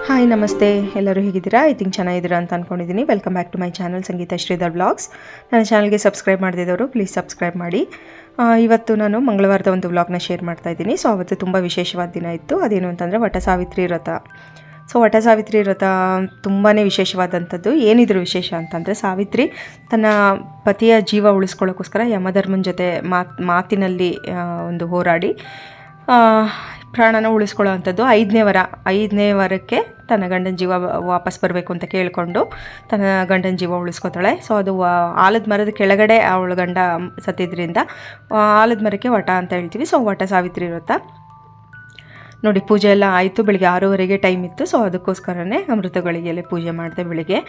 Hi ನಮಸ್ತೆ, ಎಲ್ಲರೂ ಹೇಗಿದ್ದೀರಾ? ಐ ಥಿಂಕ್ ಚೆನ್ನಾಗಿದ್ದೀರಾ ಅಂತ ಅಂದ್ಕೊಂಡಿದ್ದೀನಿ. Welcome back to my channel Sangeetha Sridhar vlogs. ನನ್ನ ಚಾನಲ್ಗೆ ಸಬ್ಸ್ಕ್ರೈಬ್ ಮಾಡದಿದ್ದವರು ಪ್ಲೀಸ್ ಸಬ್ಸ್ಕ್ರೈಬ್ ಮಾಡಿ. ಇವತ್ತು ನಾನು ಮಂಗಳವಾರದ ಒಂದು ವ್ಲಾಗ್ನ ಶೇರ್ ಮಾಡ್ತಾಯಿದ್ದೀನಿ. ಸೊ ಅವತ್ತು ತುಂಬ ವಿಶೇಷವಾದ ದಿನ ಇತ್ತು. ಅದೇನು ಅಂತಂದರೆ ವಟ ಸಾವಿತ್ರಿ ವ್ರತ. ಸೊ ವಟ ಸಾವಿತ್ರಿ ವ್ರತ ತುಂಬಾ ವಿಶೇಷವಾದಂಥದ್ದು. ಏನಿದ್ರು ವಿಶೇಷ ಅಂತಂದರೆ, ಸಾವಿತ್ರಿ ತನ್ನ ಪತಿಯ ಜೀವ ಉಳಿಸ್ಕೊಳ್ಳೋಕ್ಕೋಸ್ಕರ ಯಮಧರ್ಮನ ಜೊತೆ ಮಾತಿನಲ್ಲಿ ಒಂದು ಹೋರಾಡಿ ಪ್ರಾಣನ ಉಳಿಸ್ಕೊಳ್ಳೋ ಅಂಥದ್ದು. ಐದನೇ ವಾರಕ್ಕೆ ತನ್ನ ಗಂಡನ ಜೀವ ವಾಪಸ್ ಬರಬೇಕು ಅಂತ ಕೇಳಿಕೊಂಡು ತನ್ನ ಗಂಡನ ಜೀವ ಉಳಿಸ್ಕೊತಾಳೆ. ಸೊ ಅದು ಆಲದ ಮರದ ಕೆಳಗಡೆ ಅವಳ ಗಂಡ ಸತ್ತಿದ್ರಿಂದ ಆಲದ ಮರಕ್ಕೆ ವಟ ಅಂತ ಹೇಳ್ತೀವಿ. ಸೊ ವಟ ಸಾವಿತ್ರಿ ವ್ರತ ನೋಡಿ, ಪೂಜೆ ಎಲ್ಲ ಆಯಿತು. ಬೆಳಿಗ್ಗೆ 6:30ಗೆ ಟೈಮ್ ಇತ್ತು. ಸೊ ಅದಕ್ಕೋಸ್ಕರನೇ ಅಮೃತಗಳಿಗೆಲ್ಲ ಪೂಜೆ ಮಾಡಿದೆ. ಬೆಳಿಗ್ಗೆ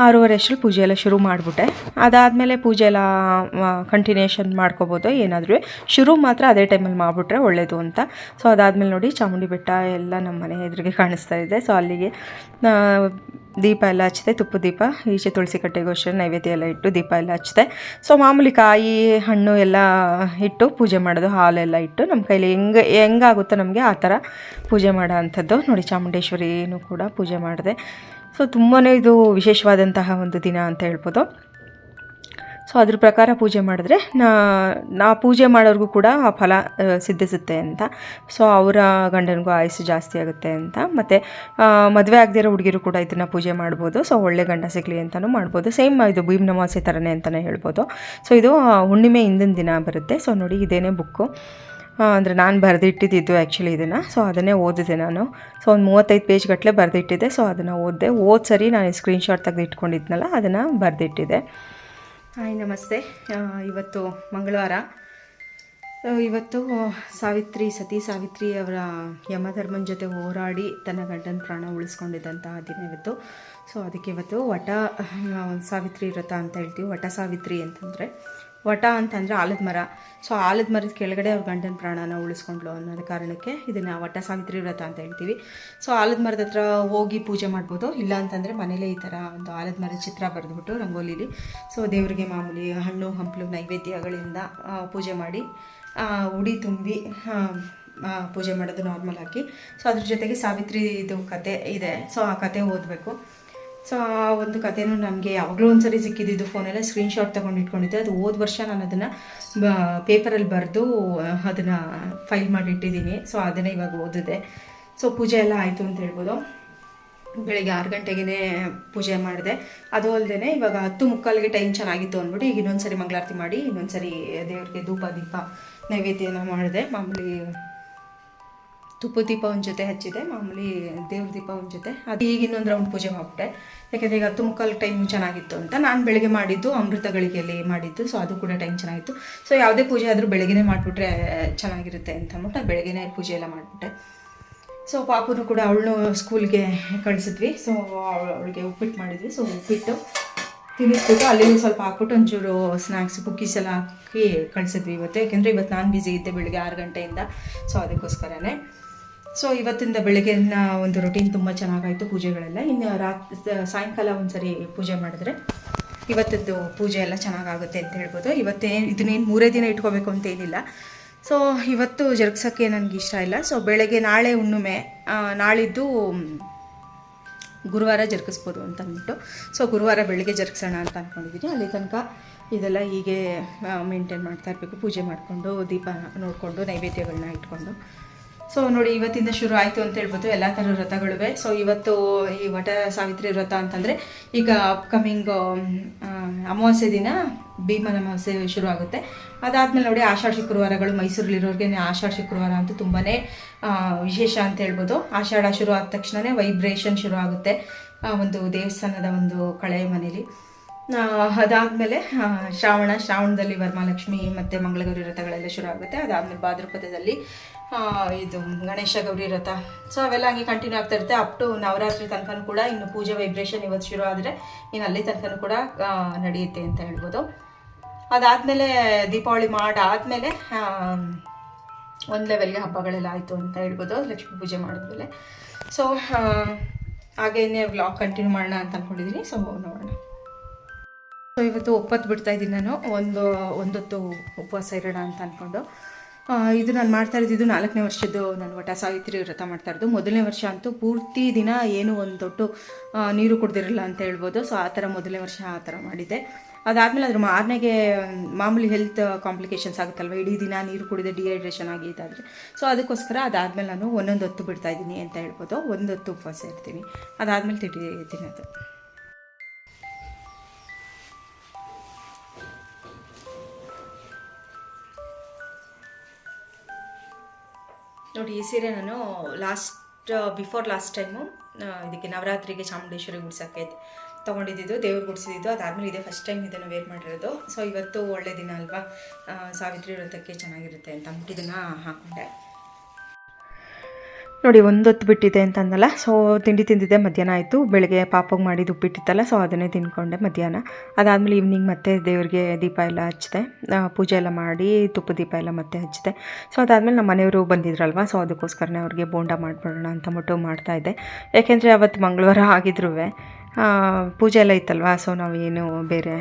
6:30 ಅಷ್ಟರಲ್ಲಿ ಪೂಜೆ ಎಲ್ಲ ಶುರು ಮಾಡಿಬಿಟ್ಟೆ. ಅದಾದಮೇಲೆ ಪೂಜೆ ಎಲ್ಲ ಕಂಟಿನ್ಯೂಷನ್ ಮಾಡ್ಕೋಬೋದು. ಏನಾದರೂ ಶುರು ಮಾತ್ರ ಅದೇ ಟೈಮಲ್ಲಿ ಮಾಡಿಬಿಟ್ರೆ ಒಳ್ಳೆಯದು ಅಂತ. ಸೊ ಅದಾದಮೇಲೆ ನೋಡಿ, ಚಾಮುಂಡಿ ಬೆಟ್ಟ ಎಲ್ಲ ನಮ್ಮ ಮನೆ ಎದುರಿಗೆ ಕಾಣಿಸ್ತಾ ಇದೆ. ಸೊ ಅಲ್ಲಿಗೆ ದೀಪ ಎಲ್ಲ ಹಚ್ಚಿದೆ, ತುಪ್ಪ ದೀಪ. ಈಚೆ ತುಳಸಿ ಕಟ್ಟೆಗೂ ಅಷ್ಟೇ ನೈವೇದ್ಯ ಎಲ್ಲ ಇಟ್ಟು ದೀಪ ಎಲ್ಲ ಹಚ್ಚಿದೆ. ಸೊ ಮಾಮೂಲಿ ಕಾಯಿ ಹಣ್ಣು ಎಲ್ಲ ಇಟ್ಟು ಪೂಜೆ ಮಾಡೋದು, ಹಾಲೆಲ್ಲ ಇಟ್ಟು ನಮ್ಮ ಕೈಲಿ ಹೆಂಗಾಗುತ್ತೋ ನಮಗೆ ಆ ಥರ ಪೂಜೆ ಮಾಡೋ ಅಂಥದ್ದು. ನೋಡಿ, ಚಾಮುಂಡೇಶ್ವರಿನೂ ಕೂಡ ಪೂಜೆ ಮಾಡಿದೆ. ಸೊ ತುಂಬಾ ಇದು ವಿಶೇಷವಾದಂತಹ ಒಂದು ದಿನ ಅಂತ ಹೇಳ್ಬೋದು. ಸೊ ಅದ್ರ ಪ್ರಕಾರ ಪೂಜೆ ಮಾಡಿದ್ರೆ ನಾ ಪೂಜೆ ಮಾಡೋರಿಗೂ ಕೂಡ ಆ ಫಲ ಸಿದ್ಧಿಸುತ್ತೆ ಅಂತ. ಸೊ ಅವರ ಗಂಡನಿಗೂ ಆಯುಸ್ಸು ಜಾಸ್ತಿ ಆಗುತ್ತೆ ಅಂತ. ಮತ್ತು ಮದುವೆ ಆಗದಿರೋ ಹುಡುಗಿರು ಕೂಡ ಇದನ್ನು ಪೂಜೆ ಮಾಡ್ಬೋದು. ಸೊ ಒಳ್ಳೆ ಗಂಡ ಸಿಗಲಿ ಅಂತಲೂ ಮಾಡ್ಬೋದು. ಸೇಮ್ ಇದು ಭೀಮ್ ಅಮಾವಾಸ್ಯೆ ಥರನೇ ಅಂತಲೇ ಹೇಳ್ಬೋದು. ಸೊ ಇದು ಹುಣ್ಣಿಮೆ ಹಿಂದಿನ ದಿನ ಬರುತ್ತೆ. ಸೊ ನೋಡಿ, ಇದೇನೇ ಬುಕ್ಕು ಅಂದರೆ ನಾನು ಬರೆದಿಟ್ಟಿದ್ದು ಆ್ಯಕ್ಚುಲಿ ಇದನ್ನು. ಸೊ ಅದನ್ನೇ ಓದಿದೆ ನಾನು. ಸೊ ಒಂದು 35 ಪೇಜ್ ಗಟ್ಟಲೆ ಬರೆದಿಟ್ಟಿದ್ದೆ. ಸೊ ಅದನ್ನು ಓದಿದೆ. ಸರಿ ನಾನು ಸ್ಕ್ರೀನ್ಶಾಟ್ ತೆಗೆದು ಇಟ್ಕೊಂಡಿದ್ನಲ್ಲ, ಅದನ್ನು ಬರೆದಿಟ್ಟಿದ್ದೆ. ಹಾಯ್ ನಮಸ್ತೆ. ಇವತ್ತು ಮಂಗಳವಾರ. ಇವತ್ತು ಸತಿ ಸಾವಿತ್ರಿ ಅವರ ಯಮಧರ್ಮನ ಜೊತೆ ಹೋರಾಡಿ ತನ್ನ ಗಂಡನ ಪ್ರಾಣ ಉಳಿಸ್ಕೊಂಡಿದ್ದಂತಹ ದಿನ ಇವತ್ತು. ಸೊ ಅದಕ್ಕೆ ಇವತ್ತು ವಟ ಸಾವಿತ್ರಿ ವ್ರತ ಅಂತ ಹೇಳ್ತೀವಿ. ವಟ ಸಾವಿತ್ರಿ ಅಂತಂದರೆ, ವಟ ಅಂತಂದರೆ ಆಲದ ಮರ. ಸೊ ಆಲದ ಮರದ ಕೆಳಗಡೆ ಅವ್ರ ಗಂಡನ ಪ್ರಾಣನ ಉಳಿಸ್ಕೊಂಡ್ಲು ಅನ್ನೋದು ಕಾರಣಕ್ಕೆ ಇದನ್ನು ವಟ ಸಾವಿತ್ರಿ ವ್ರತ ಅಂತ ಹೇಳ್ತೀವಿ. ಸೊ ಆಲದ ಮರದ ಹತ್ರ ಹೋಗಿ ಪೂಜೆ ಮಾಡ್ಬೋದು. ಇಲ್ಲ ಅಂತಂದರೆ ಮನೇಲೇ ಈ ಥರ ಒಂದು ಆಲದ ಮರದ ಚಿತ್ರ ಬರೆದ್ಬಿಟ್ಟು ರಂಗೋಲಿಲಿ ಸೊ ದೇವರಿಗೆ ಮಾಮೂಲಿ ಹಣ್ಣು ಹಂಪಲು ನೈವೇದ್ಯಗಳಿಂದ ಪೂಜೆ ಮಾಡಿ ಉಡಿ ತುಂಬಿ ಪೂಜೆ ಮಾಡೋದು ನಾರ್ಮಲ್ ಆಗಿ. ಸೊ ಅದ್ರ ಜೊತೆಗೆ ಸಾವಿತ್ರಿ ಇದು ಕತೆ ಇದೆ. ಸೊ ಆ ಕತೆ ಓದಬೇಕು. ಸೊ ಆ ಒಂದು ಕಥೆನೂ ನನಗೆ ಯಾವಾಗಲೂ ಒಂದ್ಸರಿ ಸಿಕ್ಕಿದ್ದು. ಫೋನೆಲ್ಲ ಸ್ಕ್ರೀನ್ಶಾಟ್ ತೊಗೊಂಡು ಇಟ್ಕೊಂಡಿದ್ದೆ. ಅದು ಹೋದ ವರ್ಷ ನಾನು ಅದನ್ನು ಪೇಪರಲ್ಲಿ ಬರೆದು ಅದನ್ನು ಫೈಲ್ ಮಾಡಿ ಇಟ್ಟಿದ್ದೀನಿ. ಸೊ ಅದನ್ನೇ ಇವಾಗ ಓದಿದೆ. ಸೊ ಪೂಜೆ ಎಲ್ಲ ಆಯಿತು ಅಂತ ಹೇಳ್ಬೋದು. ಬೆಳಗ್ಗೆ 6 ಗಂಟೆಗೆ ಪೂಜೆ ಮಾಡಿದೆ. ಅದು ಅಲ್ಲದೆ ಇವಾಗ 10:45ಗೆ ಟೈಮ್ ಚೆನ್ನಾಗಿತ್ತು ಅಂದ್ಬಿಟ್ಟು ಈಗ ಇನ್ನೊಂದ್ಸರಿ ಮಂಗಳಾರತಿ ಮಾಡಿ ಇನ್ನೊಂದ್ಸರಿ ದೇವ್ರಿಗೆ ಧೂಪ ದೀಪ ನೈವೇದ್ಯನ ಮಾಡಿದೆ. ಮಾಮೂಲಿ ತುಪ್ಪ ದೀಪ ಒಂದು ಜೊತೆ ಹಚ್ಚಿದೆ, ಮಾಮೂಲಿ ದೇವ್ರ ದೀಪ ಒಂದು ಜೊತೆ. ಅದು ಈಗ ಇನ್ನೊಂದು ರೌಂಡ್ ಪೂಜೆ ಮಾಡಿಬಿಟ್ಟೆ. ಯಾಕೆಂದರೆ ಈಗ 10:45 ಟೈಮ್ ಚೆನ್ನಾಗಿತ್ತು ಅಂತ. ನಾನು ಬೆಳಗ್ಗೆ ಮಾಡಿದ್ದು ಅಮೃತಗಳಿಗೆಲ್ಲಿ ಮಾಡಿದ್ದು. ಸೊ ಅದು ಕೂಡ ಟೈಮ್ ಚೆನ್ನಾಗಿತ್ತು. ಸೊ ಯಾವುದೇ ಪೂಜೆ ಆದರೂ ಬೆಳಗ್ಗೆನೇ ಮಾಡಿಬಿಟ್ರೆ ಚೆನ್ನಾಗಿರುತ್ತೆ ಅಂತ ಅಂದ್ಬಿಟ್ಟು ಬೆಳಗ್ಗೆನೇ ಪೂಜೆ ಎಲ್ಲ ಮಾಡಿಬಿಟ್ಟೆ. ಸೊ ಪಾಪುನು ಕೂಡ ಅವಳನ್ನು ಸ್ಕೂಲ್ಗೆ ಕಳಿಸಿದ್ವಿ. ಸೊ ಅವಳಿಗೆ ಉಪ್ಪಿಟ್ಟು ಮಾಡಿದ್ವಿ. ಸೊ ಉಪ್ಪಿಟ್ಟು ತಿನ್ನಿಸ್ಬಿಟ್ಟು ಅಲ್ಲಿ ಸ್ವಲ್ಪ ಹಾಕ್ಬಿಟ್ಟು ಒಂಚೂರು ಸ್ನ್ಯಾಕ್ಸ್ ಕುಕ್ಕೀಸ್ ಎಲ್ಲ ಹಾಕಿ ಕಳಿಸಿದ್ವಿ ಇವತ್ತು. ಯಾಕೆಂದರೆ ಇವತ್ತು ನಾನು ಬ್ಯುಸಿ ಇದ್ದೆ ಬೆಳಗ್ಗೆ 6 ಗಂಟೆಯಿಂದ. ಸೊ ಅದಕ್ಕೋಸ್ಕರನೇ. ಸೊ ಇವತ್ತಿಂದ ಬೆಳಗ್ಗೆನ ಒಂದು ರೊಟೀನ್ ತುಂಬ ಚೆನ್ನಾಗಾಯಿತು ಪೂಜೆಗಳೆಲ್ಲ. ಇನ್ನು ಸಾಯಂಕಾಲ ಒಂದ್ಸರಿ ಪೂಜೆ ಮಾಡಿದ್ರೆ ಇವತ್ತದ್ದು ಪೂಜೆ ಎಲ್ಲ ಚೆನ್ನಾಗಾಗುತ್ತೆ ಅಂತ ಹೇಳ್ಬೋದು. ಇದನ್ನೇನು 3 ದಿನ ಇಟ್ಕೋಬೇಕು ಅಂತೇನಿಲ್ಲ. ಸೊ ಇವತ್ತು ಜರುಗ್ಸೋಕ್ಕೆ ನನಗೆ ಇಷ್ಟ ಇಲ್ಲ. ಸೊ ಬೆಳಗ್ಗೆ ನಾಳೆ ಹುಣ್ಣಿಮೆ, ನಾಳಿದ್ದು ಗುರುವಾರ ಜರುಗಿಸ್ಬೋದು ಅಂತ ಅಂದ್ಬಿಟ್ಟು ಸೊ ಗುರುವಾರ ಬೆಳಗ್ಗೆ ಜರುಗಿಸೋಣ ಅಂತ ಅಂದ್ಕೊಂಡಿದ್ದೀನಿ. ಅಲ್ಲಿ ತನಕ ಇದೆಲ್ಲ ಹೀಗೆ ಮೇಂಟೈನ್ ಮಾಡ್ತಾ ಇರಬೇಕು. ಪೂಜೆ ಮಾಡಿಕೊಂಡು ದೀಪ ನೋಡಿಕೊಂಡು ನೈವೇದ್ಯಗಳನ್ನ ಇಟ್ಕೊಂಡು. ಸೊ ನೋಡಿ, ಇವತ್ತಿಂದ ಶುರು ಆಯಿತು ಅಂತ ಹೇಳ್ಬೋದು ಎಲ್ಲ ಥರ ವ್ರತಗಳಿವೆ. ಸೊ ಇವತ್ತು ಈ ವಟ ಸಾವಿತ್ರಿ ವ್ರತ ಅಂತಂದರೆ ಈಗ ಅಪ್ಕಮಿಂಗ್ ಅಮಾವಾಸ್ಯೆ ದಿನ ಭೀಮನ ಅಮಾವಾಸ್ಯೆ ಶುರು ಆಗುತ್ತೆ. ಅದಾದಮೇಲೆ ನೋಡಿ, ಆಷಾಢ ಶುಕ್ರವಾರಗಳು ಮೈಸೂರಲ್ಲಿರೋರಿಗೆ ಆಷಾಢ ಶುಕ್ರವಾರ ಅಂತೂ ತುಂಬಾ ವಿಶೇಷ ಅಂತ ಹೇಳ್ಬೋದು. ಆಷಾಢ ಶುರು ಆದ ತಕ್ಷಣವೇ ವೈಬ್ರೇಷನ್ ಶುರು ಆಗುತ್ತೆ ಒಂದು ದೇವಸ್ಥಾನದ ಒಂದು ಕಳೆಯ ಮನೇಲಿ. ಅದಾದಮೇಲೆ ಶ್ರಾವಣದಲ್ಲಿ ವರಮಹಾಲಕ್ಷ್ಮಿ ಮತ್ತು ಮಂಗಳಗೌರಿ ವ್ರತಗಳೆಲ್ಲ ಶುರು ಆಗುತ್ತೆ. ಅದಾದಮೇಲೆ ಭಾದ್ರಪದದಲ್ಲಿ ಇದು ಗಣೇಶ ಗೌರಿ ವ್ರತ. ಸೊ ಅವೆಲ್ಲ ಹಂಗೆ ಕಂಟಿನ್ಯೂ ಆಗ್ತಾ ಇರುತ್ತೆ ಅಪ್ ಟು ನವರಾತ್ರಿ ತನಕನೂ ಕೂಡ. ಇನ್ನು ಪೂಜೆ ವೈಬ್ರೇಷನ್ ಇವತ್ತು ಶುರು ಆದರೆ ಇನ್ನು ಅಲ್ಲಿ ತನಕನೂ ಕೂಡ ನಡೆಯುತ್ತೆ ಅಂತ ಹೇಳ್ಬೋದು. ಅದಾದಮೇಲೆ ದೀಪಾವಳಿ ಮಾಡಾದಮೇಲೆ ಒಂದು ಲೆವೆಲ್ಗೆ ಹಬ್ಬಗಳೆಲ್ಲ ಆಯಿತು ಅಂತ ಹೇಳ್ಬೋದು ಲಕ್ಷ್ಮೀ ಪೂಜೆ ಮಾಡಿದ್ಮೇಲೆ. ಸೊ ಹಾಗೇನೆ ವ್ಲಾಗ್ ಕಂಟಿನ್ಯೂ ಮಾಡೋಣ ಅಂತ ಅಂದ್ಕೊಂಡಿದ್ದೀನಿ. ಸೊ ನೋಡೋಣ. ಸೊ ಇವತ್ತು ಒಪ್ಪತ್ತು ಬಿಡ್ತಾಯಿದ್ದೀನಿ ನಾನು. ಒಂದೊತ್ತು ಉಪವಾಸ ಇರೋಣ ಅಂತ ಅಂದ್ಕೊಂಡು. ಇದು ನಾನು ಮಾಡ್ತಾ ಇದ್ದಿದ್ದು 4ನೇ ವರ್ಷದ್ದು ನಾನು ವಟ ಸಾವಿತ್ರಿ ವ್ರತ ಮಾಡ್ತಾ ಇರೋದು. ಮೊದಲನೇ ವರ್ಷ ಅಂತೂ ಪೂರ್ತಿ ದಿನ ಏನು ಒಂದು ತೊಟ್ಟು ನೀರು ಕುಡ್ದಿರಲ್ಲ ಅಂತ ಹೇಳ್ಬೋದು. ಸೊ ಆ ಥರ ಮೊದಲನೇ ವರ್ಷ ಆ ಥರ ಮಾಡಿದ್ದೆ. ಅದಾದಮೇಲೆ ಅದ್ರ ಮಾರನೆಗೆ ಮಾಮೂಲಿ ಹೆಲ್ತ್ ಕಾಂಪ್ಲಿಕೇಶನ್ಸ್ ಆಗುತ್ತಲ್ವ, ಇಡೀ ದಿನ ನೀರು ಕುಡಿದು ಡಿಹೈಡ್ರೇಷನ್ ಆಗಿದ್ದಾದರೆ. ಸೊ ಅದಕ್ಕೋಸ್ಕರ ಅದಾದಮೇಲೆ ನಾನು ಒಂದೊಂದು ಹೊತ್ತು ಬಿಡ್ತಾಯಿದ್ದೀನಿ ಅಂತ ಹೇಳ್ಬೋದು. ಒಂದು ಹೊತ್ತು ಉಪವಾಸ ಇರ್ತೀನಿ, ಅದಾದಮೇಲೆ ತಿನ್ನೋದು. ನೋಡಿ, ಈ ಸೀರೆ ನಾನು ಬಿಫೋರ್ ಲಾಸ್ಟ್ ಟೈಮು ಇದಕ್ಕೆ ನವರಾತ್ರಿಗೆ ಚಾಮುಂಡೇಶ್ವರಿ ಗುಡ್ಸೋಕ್ಕೆ ತೊಗೊಂಡಿದ್ದು, ದೇವ್ರು ಗುಡಿಸಿದ್ದು. ಅದಾದಮೇಲೆ ಇದೇ ಫಸ್ಟ್ ಟೈಮ್ ಇದನ್ನು ವೇರ್ ಮಾಡಿರೋದು. ಸೊ ಇವತ್ತು ಒಳ್ಳೆ ದಿನ ಅಲ್ವಾ, ಸಾವಿತ್ರಿ ವ್ರತಕ್ಕೆ ಚೆನ್ನಾಗಿರುತ್ತೆ ಅಂತ ಅಂದ್ಬಿಟ್ಟು ಇದನ್ನು ಹಾಕ್ಕೊಂಡೆ. ನೋಡಿ, ಒಂದೊತ್ತು ಬಿಟ್ಟಿದೆ ಅಂತ ಅಂದಲ್ಲ. ಸೊ ತಿಂಡಿ ತಿಂದಿದ್ದೆ, ಮಧ್ಯಾಹ್ನ ಆಯಿತು. ಬೆಳಗ್ಗೆ ಪಾಪಗೆ ಮಾಡಿದ್ದು ಉಪ್ಪಿಟ್ಟಿತ್ತಲ್ಲ, ಸೊ ಅದನ್ನೇ ತಿಂದ್ಕೊಂಡೆ ಮಧ್ಯಾಹ್ನ. ಅದಾದಮೇಲೆ ಈವ್ನಿಂಗ್ ಮತ್ತೆ ದೇವ್ರಿಗೆ ದೀಪ ಎಲ್ಲ ಹಚ್ಚಿದೆ, ಪೂಜೆ ಎಲ್ಲ ಮಾಡಿ ತುಪ್ಪ ದೀಪ ಎಲ್ಲ ಮತ್ತೆ ಹಚ್ಚಿದೆ. ಸೊ ಅದಾದಮೇಲೆ ನಮ್ಮ ಮನೆಯವರು ಬಂದಿದ್ರಲ್ವ, ಸೊ ಅದಕ್ಕೋಸ್ಕರನೇ ಅವ್ರಿಗೆ ಬೋಂಡ ಮಾಡಿಬಿಡೋಣ ಅಂತಂದ್ಬಿಟ್ಟು ಮಾಡ್ತಾಯಿದ್ದೆ. ಯಾಕೆಂದರೆ ಅವತ್ತು ಮಂಗಳವಾರ ಆಗಿದ್ರೂ ಪೂಜೆ ಎಲ್ಲ ಇತ್ತಲ್ವ, ಸೊ ನಾವೇನು ಬೇರೆ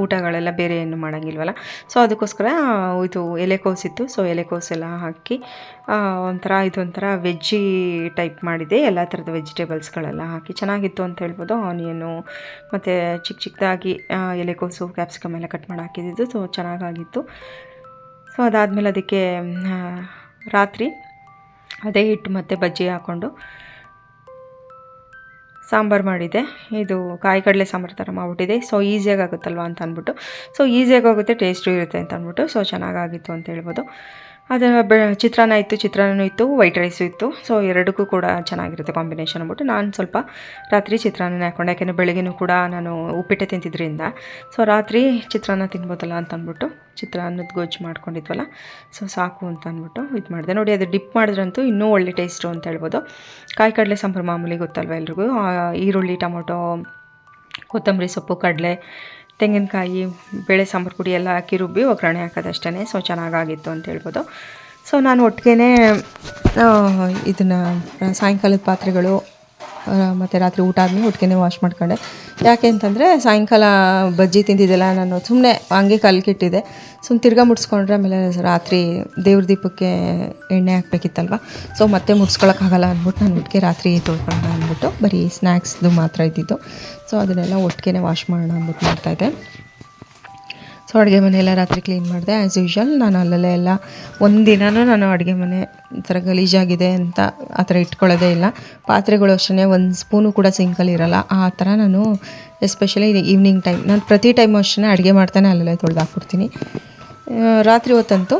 ಊಟಗಳೆಲ್ಲ ಬೇರೆ ಏನು ಮಾಡೋಂಗಿಲ್ವಲ್ಲ. ಸೊ ಅದಕ್ಕೋಸ್ಕರ ಇದು ಎಲೆಕೋಸಿತ್ತು. ಸೊ ಎಲೆಕೋಸೆಲ್ಲ ಹಾಕಿ ಇದೊಂಥರ ವೆಜ್ಜಿ ಟೈಪ್ ಮಾಡಿದೆ. ಎಲ್ಲ ಥರದ ವೆಜಿಟೇಬಲ್ಸ್ಗಳೆಲ್ಲ ಹಾಕಿ ಚೆನ್ನಾಗಿತ್ತು ಅಂತ ಹೇಳ್ಬೋದು. ಆನಿಯನ್ನು ಮತ್ತು ಚಿಕ್ಕ ಚಿಕ್ಕದಾಗಿ ಎಲೆಕೋಸು ಕ್ಯಾಪ್ಸಿಕಮ್ ಎಲ್ಲ ಕಟ್ ಮಾಡಿ ಹಾಕಿದ್ದು. ಸೊ ಚೆನ್ನಾಗಾಗಿತ್ತು. ಸೊ ಅದಾದಮೇಲೆ ಅದಕ್ಕೆ ರಾತ್ರಿ ಅದೇ ಹಿಟ್ಟು ಮತ್ತು ಬಜ್ಜಿ ಹಾಕ್ಕೊಂಡು ಸಾಂಬಾರು ಮಾಡಿದೆ. ಇದು ಕಾಯಿ ಕಡಲೆ ಸಾಂಬಾರು ಥರ ಮಾಡಿಬಿಟ್ಟಿದೆ. ಸೊ ಈಸಿಯಾಗಿ ಆಗುತ್ತಲ್ವ ಅಂತ ಅಂದ್ಬಿಟ್ಟು, ಸೊ ಈಸಿಯಾಗಿ ಆಗುತ್ತೆ, ಟೇಸ್ಟು ಇರುತ್ತೆ ಅಂತ ಅಂದ್ಬಿಟ್ಟು, ಸೊ ಚೆನ್ನಾಗಾಗಿತ್ತು ಅಂತ ಹೇಳ್ಬೋದು. ಅದು ಚಿತ್ರಾನ್ನ ಇತ್ತು, ಚಿತ್ರಾನ್ನೂ ಇತ್ತು, ವೈಟ್ ರೈಸು ಇತ್ತು. ಸೊ ಎರಡಕ್ಕೂ ಕೂಡ ಚೆನ್ನಾಗಿರುತ್ತೆ ಕಾಂಬಿನೇಷನ್ ಅಂದ್ಬಿಟ್ಟು ನಾನು ಸ್ವಲ್ಪ ರಾತ್ರಿ ಚಿತ್ರಾನ್ನ ಹಾಕ್ಕೊಂಡೆ. ಯಾಕೆಂದರೆ ಬೆಳಗ್ಗೆನೂ ಕೂಡ ನಾನು ಉಪ್ಪಿಟ್ಟೆ ತಿಂತಿದ್ರಿಂದ ಸೊ ರಾತ್ರಿ ಚಿತ್ರಾನ್ನ ತಿನ್ಬೋದಲ್ಲ ಅಂತ ಅಂದ್ಬಿಟ್ಟು ಚಿತ್ರಾನ್ನದ ಗೊಜ್ಜು ಮಾಡ್ಕೊಂಡಿದ್ವಲ್ಲ, ಸೊ ಸಾಕು ಅಂತ ಅಂದ್ಬಿಟ್ಟು ಇದು ಮಾಡಿದೆ. ನೋಡಿ, ಅದು ಡಿಪ್ ಮಾಡಿದ್ರಂತೂ ಇನ್ನೂ ಒಳ್ಳೆ ಟೇಸ್ಟು ಅಂತ ಹೇಳ್ಬೋದು. ಕಾಯಿ ಕಡಲೆ ಸಾಂಬಾರು ಮಾಮೂಲಿ ಗೊತ್ತಲ್ವ ಎಲ್ರಿಗೂ, ಈರುಳ್ಳಿ, ಟೊಮೊಟೊ, ಕೊತ್ತಂಬರಿ ಸೊಪ್ಪು, ಕಡಲೆ, ತೆಂಗಿನಕಾಯಿ, ಬೇಳೆ ಸಾಂಬಾರು ಪುಡಿ ಎಲ್ಲ ಹಾಕಿ ರುಬ್ಬಿ ಒಗ್ಗರಣೆ ಹಾಕೋದಷ್ಟೇ. ಸೊ ಚೆನ್ನಾಗಾಗಿತ್ತು ಅಂತ ಹೇಳ್ಬೋದು. ಸೊ ನಾನು ಒಟ್ಟಿಗೆ ಇದನ್ನು ಸಾಯಂಕಾಲದ ಪಾತ್ರೆಗಳು ಮತ್ತು ರಾತ್ರಿ ಊಟ ಆದಮೇಲೆ ಒಟ್ಟಿಗೆ ವಾಶ್ ಮಾಡ್ಕೊಂಡೆ. ಯಾಕೆ ಅಂತಂದರೆ ಸಾಯಂಕಾಲ ಬಜ್ಜಿ ತಿಂದಿದ್ದೆಲ್ಲ ನಾನು ಸುಮ್ಮನೆ ಹಂಗೆ ಕಲ್ಕಿಟ್ಟಿದ್ದೆ. ಸುಮ್ಮನೆ ತಿರ್ಗಾ ಮುಡ್ಸ್ಕೊಂಡ್ರೆ ಆಮೇಲೆ ರಾತ್ರಿ ದೇವ್ರ ದೀಪಕ್ಕೆ ಎಣ್ಣೆ ಹಾಕಬೇಕಿತ್ತಲ್ವ, ಸೊ ಮತ್ತೆ ಮುಡ್ಸ್ಕೊಳಕ್ಕಾಗಲ್ಲ ಅಂದ್ಬಿಟ್ಟು ನಾನು ಒಟ್ಟಿಗೆ ರಾತ್ರಿ ತೊಳ್ಕೊಳ್ಳೋಣ ಅಂದ್ಬಿಟ್ಟು ಬರೀ ಸ್ನ್ಯಾಕ್ಸ್ದು ಮಾತ್ರ ಇದ್ದಿದ್ದು. ಸೊ ಅದನ್ನೆಲ್ಲ ಒಟ್ಟಿಗೆ ವಾಶ್ ಮಾಡೋಣ ಅಂದ್ಬಿಟ್ಟು ಮಾಡ್ತಾಯಿದ್ದೆ. ಸೊ ಅಡುಗೆ ಮನೆಯೆಲ್ಲ ರಾತ್ರಿ ಕ್ಲೀನ್ ಮಾಡಿದೆ ಆ್ಯಸ್ ಯೂಶ್ವಲ್. ನಾನು ಅಲ್ಲಲ್ಲೇ ಎಲ್ಲ ಒಂದಿನವೂ ನಾನು ಅಡುಗೆ ಮನೆ ಥರ ಗಲೀಜಾಗಿದೆ ಅಂತ ಆ ಥರ ಇಟ್ಕೊಳ್ಳೋದೇ ಇಲ್ಲ. ಪಾತ್ರೆಗಳು ಅಷ್ಟೇ ಒಂದು ಸ್ಪೂನು ಕೂಡ ಸಿಂಕಲ್ಲಿ ಇರೋಲ್ಲ. ಆ ಥರ ನಾನು ಎಸ್ಪೆಷಲಿ ಈವ್ನಿಂಗ್ ಟೈಮ್ ನಾನು ಪ್ರತಿ ಟೈಮು ಅಷ್ಟೇ ಅಡುಗೆ ಮಾಡ್ತಾನೆ ಅಲ್ಲಲ್ಲೇ ತೊಳೆದು ಹಾಕ್ಬಿಡ್ತೀನಿ. ರಾತ್ರಿ ಹೊತ್ತಂತೂ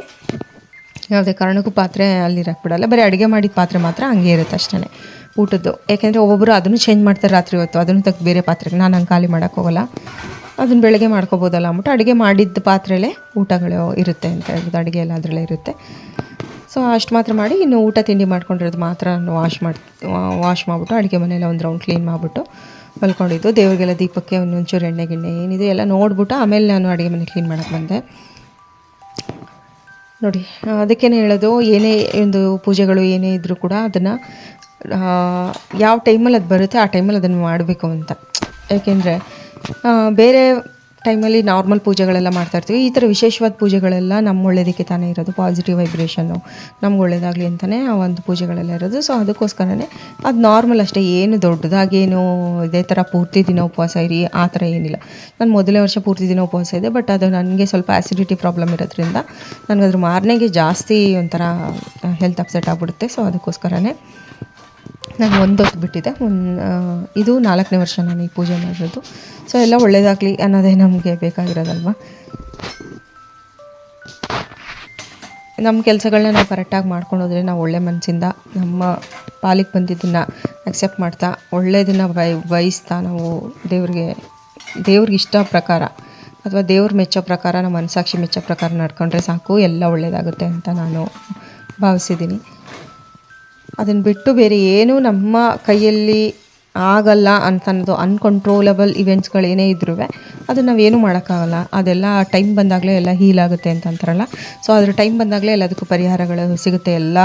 ಯಾವುದೇ ಕಾರಣಕ್ಕೂ ಪಾತ್ರೆ ಅಲ್ಲಿರೋಕ್ಬಿಡಲ್ಲ. ಬರೀ ಅಡುಗೆ ಮಾಡಿದ ಪಾತ್ರೆ ಮಾತ್ರ ಹಂಗೆ ಇರುತ್ತೆ ಅಷ್ಟೇ ಊಟದ್ದು. ಯಾಕೆಂದರೆ ಒಬ್ಬೊಬ್ಬರು ಅದನ್ನು ಚೇಂಜ್ ಮಾಡ್ತಾರೆ ರಾತ್ರಿ ಹೊತ್ತು, ಅದನ್ನು ತೆಗೆದು ಬೇರೆ ಪಾತ್ರೆಗೆ ನಾನು ಹಂಗೆ ಖಾಲಿ ಮಾಡೋಕ್ಕೋಗಲ್ಲ. ಅದನ್ನು ಬೆಳಗ್ಗೆ ಮಾಡ್ಕೊಬೋದಲ್ಲ ಅಂದ್ಬಿಟ್ಟು ಅಡುಗೆ ಮಾಡಿದ್ದ ಪಾತ್ರೆಲೇ ಊಟಗಳು ಇರುತ್ತೆ ಅಂತ ಹೇಳ್ಬೋದು. ಅಡುಗೆ ಎಲ್ಲ ಅದರಲ್ಲೇ ಇರುತ್ತೆ. ಸೊ ಅಷ್ಟು ಮಾತ್ರ ಮಾಡಿ, ಇನ್ನು ಊಟ ತಿಂಡಿ ಮಾಡ್ಕೊಂಡಿರೋದು ಮಾತ್ರ ನಾನು ವಾಶ್ ಮಾಡಿಬಿಟ್ಟು ಅಡುಗೆ ಮನೆಯೆಲ್ಲ ಒಂದು ರೌಂಡ್ ಕ್ಲೀನ್ ಮಾಡಿಬಿಟ್ಟು ಮಲ್ಕೊಂಡಿದ್ದು. ದೇವರಿಗೆಲ್ಲ ದೀಪಕ್ಕೆ ಒಂಚೂರು ಎಣ್ಣೆ ಗಿಣ್ಣೆ ಏನಿದೆ ಎಲ್ಲ ನೋಡ್ಬಿಟ್ಟು ಆಮೇಲೆ ನಾನು ಅಡುಗೆ ಮನೆ ಕ್ಲೀನ್ ಮಾಡೋಕ್ಕೆ ಬಂದೆ. ನೋಡಿ, ಅದಕ್ಕೇ ಹೇಳೋದು, ಏನೇ ಒಂದು ಪೂಜೆಗಳು ಏನೇ ಇದ್ದರೂ ಕೂಡ ಅದನ್ನು ಯಾವ ಟೈಮಲ್ಲಿ ಅದು ಬರುತ್ತೆ ಆ ಟೈಮಲ್ಲಿ ಅದನ್ನು ಮಾಡಬೇಕು ಅಂತ. ಯಾಕೆಂದರೆ ಬೇರೆ ಟೈಮಲ್ಲಿ ನಾರ್ಮಲ್ ಪೂಜೆಗಳೆಲ್ಲ ಮಾಡ್ತಾಯಿರ್ತೀವಿ. ಈ ಥರ ವಿಶೇಷವಾದ ಪೂಜೆಗಳೆಲ್ಲ ನಮ್ಮ ಒಳ್ಳೇದಕ್ಕೆ ತಾನೇ ಇರೋದು, ಪಾಸಿಟಿವ್ ವೈಬ್ರೇಷನ್ನು ನಮ್ಗೆ ಒಳ್ಳೇದಾಗಲಿ ಅಂತಲೇ ಆ ಒಂದು ಪೂಜೆಗಳೆಲ್ಲ ಇರೋದು. ಸೊ ಅದಕ್ಕೋಸ್ಕರನೇ ಅದು ನಾರ್ಮಲ್ ಅಷ್ಟೇ, ಏನು ದೊಡ್ಡದಾಗೇನು ಇದೇ ಥರ ಪೂರ್ತಿ ದಿನ ಉಪವಾಸ ಇರಿ ಆ ಥರ ಏನಿಲ್ಲ. ನಾನು ಮೊದಲನೇ ವರ್ಷ ಪೂರ್ತಿ ದಿನ ಉಪವಾಸ ಇದೆ, ಬಟ್ ಅದು ನನಗೆ ಸ್ವಲ್ಪ ಆ್ಯಸಿಡಿಟಿ ಪ್ರಾಬ್ಲಮ್ ಇರೋದ್ರಿಂದ ನನಗದ್ರ ಮಾರನೆಗೆ ಜಾಸ್ತಿ ಒಂಥರ ಹೆಲ್ತ್ ಅಪ್ಸೆಟ್ ಆಗಿಬಿಡುತ್ತೆ. ಸೊ ಅದಕ್ಕೋಸ್ಕರನೇ ನಾನು ಒಂದು ಹೊತ್ತು ಬಿಟ್ಟಿದ್ದೆ. ಇದು 4ನೇ ವರ್ಷ ನಾನು ಈ ಪೂಜೆ ಮಾಡಿರೋದು. ಸೊ ಎಲ್ಲ ಒಳ್ಳೆಯದಾಗಲಿ ಅನ್ನೋದೇ ನಮಗೆ ಬೇಕಾಗಿರೋದಲ್ವ. ನಮ್ಮ ಕೆಲಸಗಳನ್ನ ನಾವು ಕರೆಕ್ಟಾಗಿ ಮಾಡ್ಕೊಂಡೋದ್ರೆ ನಾವು ಒಳ್ಳೆ ಮನಸ್ಸಿಂದ ನಮ್ಮ ಪಾಲಿಗೆ ಬಂದಿದ್ದನ್ನು ಅಕ್ಸೆಪ್ಟ್ ಮಾಡ್ತಾ ಒಳ್ಳೆಯದನ್ನು ಬಯಸ್ತಾ ನಾವು ದೇವ್ರಿಗೆ ಇಷ್ಟ ಪ್ರಕಾರ ಅಥವಾ ದೇವ್ರ ಮೆಚ್ಚೋ ಪ್ರಕಾರ, ನಮ್ಮ ಮನಸ್ಸಾಕ್ಷಿ ಮೆಚ್ಚೋ ಪ್ರಕಾರ ನಡ್ಕೊಂಡ್ರೆ ಸಾಕು, ಎಲ್ಲ ಒಳ್ಳೆಯದಾಗುತ್ತೆ ಅಂತ ನಾನು ಭಾವಿಸಿದ್ದೀನಿ. ಅದನ್ನು ಬಿಟ್ಟು ಬೇರೆ ಏನೂ ನಮ್ಮ ಕೈಯಲ್ಲಿ ಆಗಲ್ಲ ಅಂತ ಅನ್ನೋದು ಅನ್ಕಂಟ್ರೋಲಬಲ್ ಇವೆಂಟ್ಸ್ಗಳೇನೇ ಇದ್ರೂ ಅದನ್ನು ನಾವೇನೂ ಮಾಡೋಕ್ಕಾಗಲ್ಲ. ಅದೆಲ್ಲ ಟೈಮ್ ಬಂದಾಗಲೇ ಎಲ್ಲ ಹೀಲ್ ಆಗುತ್ತೆ ಅಂತ ಅಂತಾರಲ್ಲ. ಸೊ ಅದ್ರ ಟೈಮ್ ಬಂದಾಗಲೇ ಎಲ್ಲದಕ್ಕೂ ಪರಿಹಾರಗಳು ಸಿಗುತ್ತೆ, ಎಲ್ಲ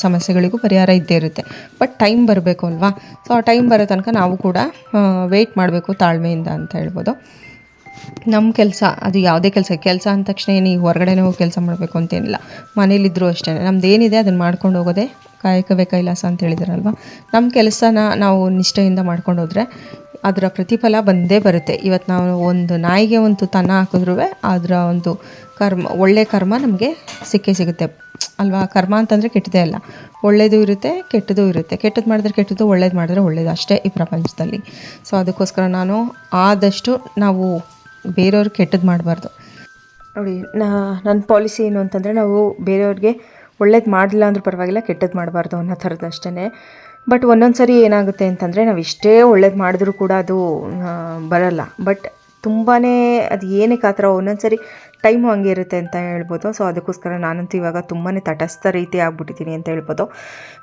ಸಮಸ್ಯೆಗಳಿಗೂ ಪರಿಹಾರ ಇದ್ದೇ ಇರುತ್ತೆ. ಬಟ್ ಟೈಮ್ ಬರಬೇಕು ಅಲ್ವಾ. ಸೊ ಆ ಟೈಮ್ ಬರೋ ತನಕ ನಾವು ಕೂಡ ವೆಯ್ಟ್ ಮಾಡಬೇಕು ತಾಳ್ಮೆಯಿಂದ ಅಂತ ಹೇಳ್ಬೋದು. ನಮ್ಮ ಕೆಲಸ ಅದು ಯಾವುದೇ ಕೆಲಸ ಅಂದ ತಕ್ಷಣ ಏನು ಈಗ ಹೊರಗಡೆನೇ ಹೋಗಿ ಕೆಲಸ ಮಾಡಬೇಕು ಅಂತೇನಿಲ್ಲ, ಮನೇಲಿದ್ದರೂ ಅಷ್ಟೇ ನಮ್ಮದೇನಿದೆ ಅದನ್ನು ಮಾಡ್ಕೊಂಡು ಹೋಗೋದೇ ಕಾಯಕವೇ ಕೈಲಾಸ ಅಂತ ಹೇಳಿದಾರಲ್ವ. ನಮ್ಮ ಕೆಲಸನ ನಾವು ನಿಷ್ಠೆಯಿಂದ ಮಾಡ್ಕೊಂಡು ಹೋದರೆ ಅದರ ಪ್ರತಿಫಲ ಬಂದೇ ಬರುತ್ತೆ. ಇವತ್ತು ನಾವು ಒಂದು ನಾಯಿಗೆ ಒಂದು ತುತ್ತನ್ನ ಹಾಕಿದ್ರೂ ಅದರ ಒಂದು ಒಳ್ಳೆಯ ಕರ್ಮ ನಮಗೆ ಸಿಕ್ಕೇ ಸಿಗುತ್ತೆ ಅಲ್ವಾ. ಕರ್ಮ ಅಂತಂದರೆ ಕೆಟ್ಟದೇ ಅಲ್ಲ, ಒಳ್ಳೆಯದು ಇರುತ್ತೆ ಕೆಟ್ಟದ್ದು ಇರುತ್ತೆ. ಕೆಟ್ಟದ್ದು ಮಾಡಿದ್ರೆ ಕೆಟ್ಟದ್ದು, ಒಳ್ಳೇದು ಮಾಡಿದ್ರೆ ಒಳ್ಳೆಯದು, ಅಷ್ಟೇ ಈ ಪ್ರಪಂಚದಲ್ಲಿ. ಸೊ ಅದಕ್ಕೋಸ್ಕರ ನಾನು ಆದಷ್ಟು ನಾವು ಬೇರೆಯವ್ರು ಕೆಟ್ಟದ್ದು ಮಾಡಬಾರ್ದು. ನೋಡಿ, ನನ್ನ ಪಾಲಿಸಿ ಏನು ಅಂತಂದರೆ, ನಾವು ಬೇರೆಯವ್ರಿಗೆ ಒಳ್ಳೇದು ಮಾಡಲಿಲ್ಲ ಅಂದ್ರೂ ಪರವಾಗಿಲ್ಲ, ಕೆಟ್ಟದ್ದು ಮಾಡಬಾರ್ದು ಅನ್ನೋ ಥರದ್ದು ಅಷ್ಟೇ. ಬಟ್ ಒಂದೊಂದು ಸರಿ ಏನಾಗುತ್ತೆ ಅಂತಂದರೆ, ನಾವು ಎಷ್ಟೇ ಒಳ್ಳೇದು ಮಾಡಿದ್ರೂ ಕೂಡ ಅದು ಬರಲ್ಲ. ಬಟ್ ತುಂಬಾ ಅದು ಏನಕ್ಕೆ ಆ ಥರ ಒಂದೊಂದು ಸರಿ ಟೈಮು ಹಂಗೆ ಇರುತ್ತೆ ಅಂತ ಹೇಳ್ಬೋದು. ಸೊ ಅದಕ್ಕೋಸ್ಕರ ನಾನಂತೂ ಇವಾಗ ತುಂಬಾ ತಟಸ್ಥ ರೀತಿ ಆಗ್ಬಿಟ್ಟಿದ್ದೀನಿ ಅಂತ ಹೇಳ್ಬೋದು.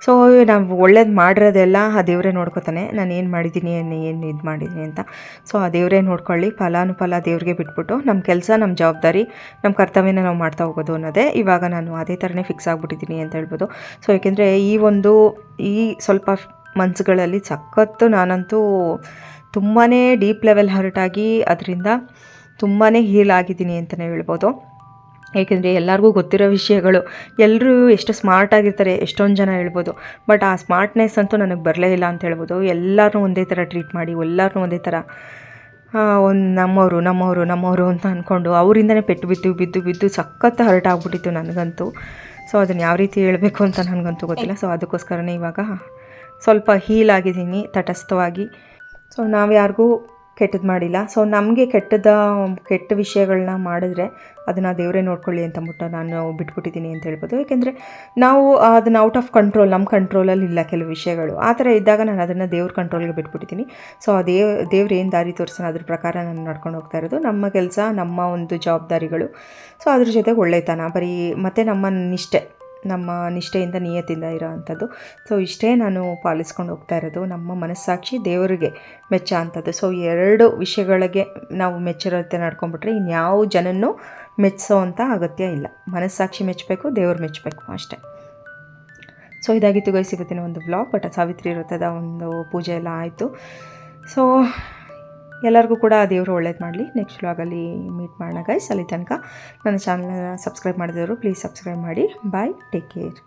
ಸೊ ನಾವು ಒಳ್ಳೇದು ಮಾಡಿರೋದೆಲ್ಲ ಆ ದೇವರೇ ನೋಡ್ಕೊತಾನೆ, ನಾನು ಏನು ಮಾಡಿದ್ದೀನಿ ಏನು ಇದು ಮಾಡಿದ್ದೀನಿ ಅಂತ. ಸೊ ಆ ದೇವರೇ ನೋಡ್ಕೊಳ್ಳಿ, ಫಲಾನುಫಲ ದೇವ್ರಿಗೆ ಬಿಟ್ಬಿಟ್ಟು ನಮ್ಮ ಕೆಲಸ, ನಮ್ಮ ಜವಾಬ್ದಾರಿ, ನಮ್ಮ ಕರ್ತವ್ಯನ ನಾವು ಮಾಡ್ತಾ ಹೋಗೋದು ಅನ್ನೋದೇ ಇವಾಗ ನಾನು ಅದೇ ಥರನೇ ಫಿಕ್ಸ್ ಆಗಿಬಿಟ್ಟಿದ್ದೀನಿ ಅಂತ ಹೇಳ್ಬೋದು. ಸೊ ಏಕೆಂದರೆ ಈ ಸ್ವಲ್ಪ ಮನ್ಸುಗಳಲ್ಲಿ ಸಖತ್ತು ನಾನಂತೂ ತುಂಬಾ ಡೀಪ್ ಲೆವೆಲ್ ಹರ್ಟಾಗಿ ಅದರಿಂದ ತುಂಬಾ ಹೀಲ್ ಆಗಿದ್ದೀನಿ ಅಂತಲೇ ಹೇಳ್ಬೋದು. ಏಕೆಂದರೆ ಎಲ್ಲರಿಗೂ ಗೊತ್ತಿರೋ ವಿಷಯಗಳು, ಎಲ್ಲರೂ ಎಷ್ಟು ಸ್ಮಾರ್ಟಾಗಿರ್ತಾರೆ ಎಷ್ಟೊಂದು ಜನ ಹೇಳ್ಬೋದು, ಬಟ್ ಆ ಸ್ಮಾರ್ಟ್ನೆಸ್ ಅಂತೂ ನನಗೆ ಬರಲೇ ಇಲ್ಲ ಅಂತ ಹೇಳ್ಬೋದು. ಎಲ್ಲರನ್ನೂ ಒಂದೇ ಥರ ಟ್ರೀಟ್ ಮಾಡಿ, ಎಲ್ಲರನ್ನೂ ಒಂದೇ ಥರ ಒಂದು ನಮ್ಮವರು ಅಂತ ಅಂದ್ಕೊಂಡು ಅವರಿಂದನೇ ಪೆಟ್ಟು ಬಿದ್ದು ಸಖತ್ತು ಹರ್ಟ್ ಆಗಿಬಿಟ್ಟಿತ್ತು ನನಗಂತೂ. ಸೊ ಅದನ್ನು ಯಾವ ರೀತಿ ಹೇಳಬೇಕು ಅಂತ ನನಗಂತೂ ಗೊತ್ತಿಲ್ಲ. ಸೊ ಅದಕ್ಕೋಸ್ಕರನೇ ಇವಾಗ ಸ್ವಲ್ಪ ಹೀಲ್ ಆಗಿದ್ದೀನಿ ತಟಸ್ಥವಾಗಿ. ಸೊ ನಾವು ಯಾರಿಗೂ ಕೆಟ್ಟದ್ದು ಮಾಡಿಲ್ಲ. ಸೊ ನಮಗೆ ಕೆಟ್ಟ ವಿಷಯಗಳನ್ನ ಮಾಡಿದ್ರೆ ಅದನ್ನು ದೇವರೇ ನೋಡ್ಕೊಳ್ಳಿ ಅಂತ ಅಂದ್ಬಿಟ್ಟು ನಾನು ಬಿಟ್ಬಿಟ್ಟಿದ್ದೀನಿ ಅಂತ ಹೇಳ್ಬೋದು. ಏಕೆಂದರೆ ನಾವು ಅದನ್ನು ಔಟ್ ಆಫ್ ಕಂಟ್ರೋಲ್, ನಮ್ಮ ಕಂಟ್ರೋಲಲ್ಲಿ ಇಲ್ಲ ಕೆಲವು ವಿಷಯಗಳು. ಆ ಥರ ಇದ್ದಾಗ ನಾನು ಅದನ್ನು ದೇವ್ರ ಕಂಟ್ರೋಲ್ಗೆ ಬಿಟ್ಬಿಟ್ಟಿದ್ದೀನಿ. ಸೊ ದೇವ್ರು ಏನು ದಾರಿ ತೋರಿಸ್ತಾನೆ ಅದ್ರ ಪ್ರಕಾರ ನಾನು ನಡ್ಕೊಂಡು ಹೋಗ್ತಾ ಇರೋದು. ನಮ್ಮ ಕೆಲಸ, ನಮ್ಮ ಒಂದು ಜವಾಬ್ದಾರಿಗಳು, ಸೊ ಅದ್ರ ಜೊತೆಗೆ ಒಳ್ಳೆತನ ಮತ್ತು ನಮ್ಮ ನಿಷ್ಠೆಯಿಂದ ನಿಯತ್ತಿಂದ ಇರೋ ಅಂಥದ್ದು. ಸೊ ಇಷ್ಟೇ ನಾನು ಪಾಲಿಸ್ಕೊಂಡು ಹೋಗ್ತಾ ಇರೋದು. ನಮ್ಮ ಮನಸ್ಸಾಕ್ಷಿ ದೇವರಿಗೆ ಮೆಚ್ಚ ಅಂಥದ್ದು. ಸೊ ಎರಡು ವಿಷಯಗಳಿಗೆ ನಾವು ಮೆಚ್ಚಿರುತ್ತೆ ನಡ್ಕೊಂಡ್ಬಿಟ್ರೆ ಇನ್ಯಾವ ಜನನೂ ಮೆಚ್ಚೋ ಅಂಥ ಅಗತ್ಯ ಇಲ್ಲ. ಮನಸ್ಸಾಕ್ಷಿ ಮೆಚ್ಚಬೇಕು, ದೇವ್ರು ಮೆಚ್ಚಬೇಕು ಅಷ್ಟೇ. ಸೊ ಇದಾಗಿತ್ತು ಗೈಸ್ ಇವತ್ತಿನ ಒಂದು ವ್ಲಾಗ್. ಬಟ್ ಸಾವಿತ್ರಿ ವ್ರತದ ಒಂದು ಪೂಜೆ ಎಲ್ಲ ಆಯಿತು. ಸೊ ಎಲ್ಲರಿಗೂ ಕೂಡ ದೇವರು ಒಳ್ಳೇದು ಮಾಡಲಿ. ನೆಕ್ಸ್ಟ್ ವ್ಲಾಗಲ್ಲಿ ಮೀಟ್ ಮಾಡೋಣ ಗೈಸ್. ಅಲ್ಲಿ ತನಕ ನನ್ನ ಚಾನಲ್ನ ಸಬ್ಸ್ಕ್ರೈಬ್ ಮಾಡಿದವರು ಪ್ಲೀಸ್ ಸಬ್ಸ್ಕ್ರೈಬ್ ಮಾಡಿ. ಬಾಯ್, ಟೇಕ್ ಕೇರ್.